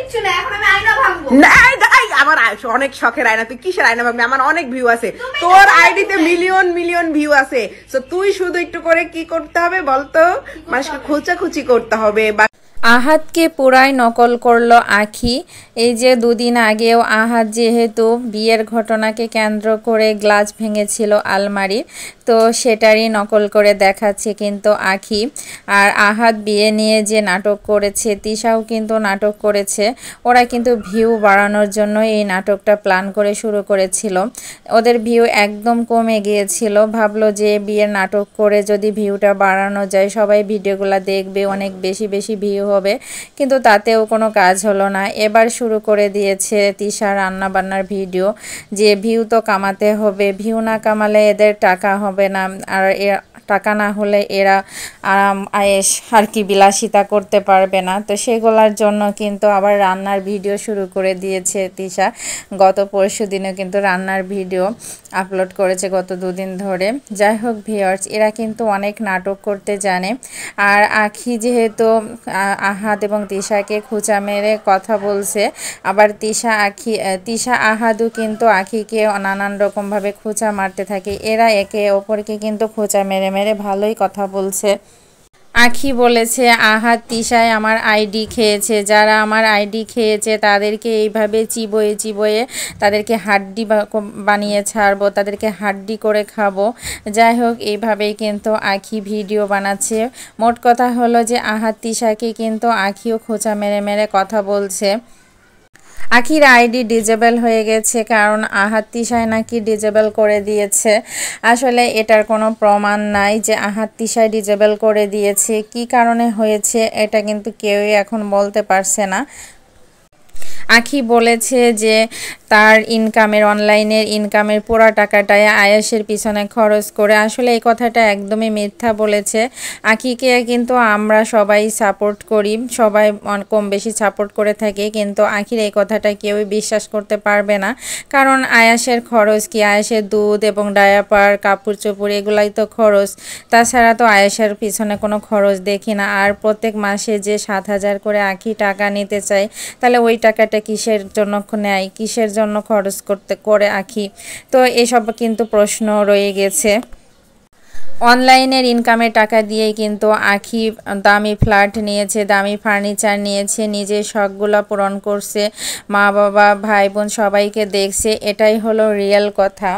কিচ্ছু না, এখন আমি আয়না ভাঙবো না। আমার অনেক শখের আয়না, তুই কিসের আয়না ভাঙবি? আমার অনেক ভিউ আছে, তোর আইডিতে মিলিয়ন মিলিয়ন ভিউ আছে। তো তুই শুধু একটু করে কি করতে হবে বলতো, মানুষকে খোঁচাখুচি করতে হবে। আহাদকে পুরাই নকল করলো আখি। এই যে দুদিন আগেও আহাদ যেহেতু বিয়ের ঘটনাকে কেন্দ্র করে গ্লাস ভেঙেছিল আলমারির, তো সেটারই নকল করে দেখাচ্ছে কিন্তু আখি। আর আহাদ বিয়ে নিয়ে যে নাটক করেছে, তিশাও কিন্তু নাটক করেছে। ওরা কিন্তু ভিউ বাড়ানোর জন্য এই নাটকটা প্ল্যান করে শুরু করেছিল। ওদের ভিউ একদম কমে গিয়েছিল, ভাবলো যে বিয়ের নাটক করে যদি ভিউটা বাড়ানো যায়, সবাই ভিডিওগুলো দেখবে, অনেক বেশি বেশি ভিউ হবে, কিন্তু তাতেও কোনো কাজ হলো না। এবার শুরু করে দিয়েছে তিশা রান্না বান্নার ভিডিও, যে ভিউ তো কামাতে হবে, ভিউ না কামালে এদের টাকা হবে না, আর টাকা না হলে এরা আরাম আয়েশ আর কি বিলাসিতা করতে পারবে না। তো সেগুলোর জন্য কিন্তু আবার রান্নার ভিডিও শুরু করে দিয়েছে তিশা। গত পরশু দিনে কিন্তু রান্নার ভিডিও আপলোড করেছে গত দুদিন ধরে। যাই হোক ভিউয়ার্স, এরা কিন্তু অনেক নাটক করতে জানে। আর আখি যেহেতু আহাদ এবং তিশাকে খোঁচা মেরে কথা বলছে, আবার তিশা আহাদও কিন্তু আখিকে নানান রকমভাবে খোঁচা মারতে থাকে। এরা একে অপরকে কিন্তু খোঁচা মেরে মেরে ভালোই কথা বলছে। আখি বলেছে আহাদ তিশায় আমার আইডি খেয়েছে, যারা আমার আইডি খেয়েছে তাদেরকে এইভাবে চিবোয়ে চিবোয়ে তাদেরকে হাড্ডি বানিয়ে ছাড়বো, তাদেরকে হাড্ডি করে খাবো। যাই হোক, এইভাবেই কিন্তু আখি ভিডিও বানাচ্ছে। মোট কথা হলো যে আহাদ তিশাকে কিন্তু আখিও খোঁচা মেরে মেরে কথা বলছে। আখির আইডি ডিজেবল হয়ে গেছে, কারণ আহাদ তিশায় নাকি ডিজেবল করে দিয়েছে। আসলে এটার কোনো প্রমাণ নাই যে আহাদ তিশায় ডিজেবল করে দিয়েছে। কি কারণে হয়েছে এটা কিন্তু কেউই এখন বলতে পারছে না। আখি বলেছে যে তার ইনকামের, অনলাইনের ইনকামের পুরো টাকাটাই আয়েশের পিছনে খরচ করে। আসলে এই কথাটা একদমই মিথ্যা বলেছে। আখিকে কিন্তু আমরা সবাই সাপোর্ট করি, সবাই কম বেশি সাপোর্ট করে থাকি, কিন্তু আখির এই কথাটা কেউই বিশ্বাস করতে পারবে না। কারণ আয়েশের খরচ কি, আয়েশের দুধ এবং ডায়াপার, কাপড় চোপড় এগুলাই তো খরচ। তাছাড়া তো আয়েশের পিছনে কোনো খরচ দেখি না। আর প্রত্যেক মাসে যে 7,000 করে আখি টাকা নিতে চায়, তাহলে ওই টাকাটা কিসের জন্য নেয়, কিসের জন্য খরচ করে আখি? তো এসব কিন্তু প্রশ্ন রয়ে গেছে। অনলাইনের ইনকামের টাকা দিয়েই কিন্তু আখি দামি ফ্ল্যাট নিয়েছে, দামি ফার্নিচার নিয়েছে, নিজের শখগুলো পূরণ করছে, মা বাবা ভাই বোন সবাইকে দেখছে। এটাই হলো রিয়েল কথা।